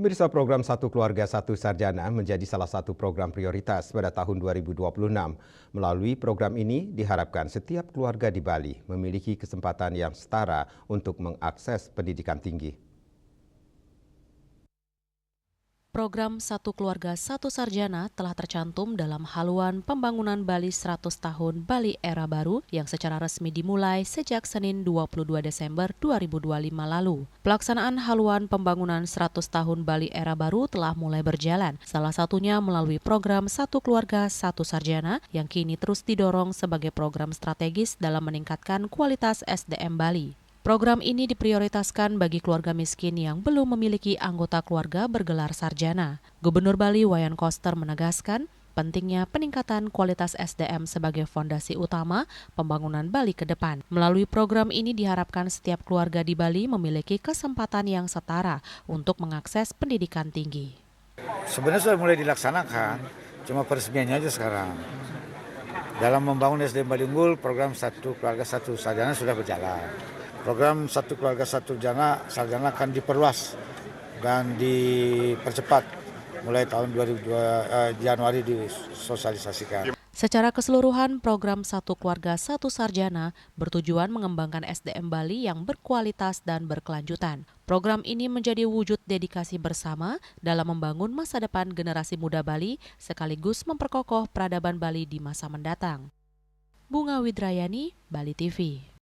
Pemirsa, program Satu Keluarga Satu Sarjana menjadi salah satu program prioritas pada tahun 2026. Melalui program ini diharapkan setiap keluarga di Bali memiliki kesempatan yang setara untuk mengakses pendidikan tinggi. Program Satu Keluarga Satu Sarjana telah tercantum dalam haluan pembangunan Bali 100 tahun Bali Era Baru yang secara resmi dimulai sejak Senin 22 Desember 2025 lalu. Pelaksanaan haluan pembangunan 100 tahun Bali Era Baru telah mulai berjalan, salah satunya melalui program Satu Keluarga Satu Sarjana yang kini terus didorong sebagai program strategis dalam meningkatkan kualitas SDM Bali. Program ini diprioritaskan bagi keluarga miskin yang belum memiliki anggota keluarga bergelar sarjana. Gubernur Bali Wayan Koster menegaskan pentingnya peningkatan kualitas SDM sebagai fondasi utama pembangunan Bali ke depan. Melalui program ini diharapkan setiap keluarga di Bali memiliki kesempatan yang setara untuk mengakses pendidikan tinggi. Sebenarnya sudah mulai dilaksanakan, cuma peresmiannya aja sekarang. Dalam membangun SDM Bali unggul, program Satu Keluarga Satu Sarjana sudah berjalan. Program Satu Keluarga Satu Sarjana akan diperluas dan dipercepat mulai tahun 2002 Januari disosialisasikan. Secara keseluruhan, program Satu Keluarga Satu Sarjana bertujuan mengembangkan SDM Bali yang berkualitas dan berkelanjutan. Program ini menjadi wujud dedikasi bersama dalam membangun masa depan generasi muda Bali sekaligus memperkokoh peradaban Bali di masa mendatang. Bunga Widrayani, Bali TV.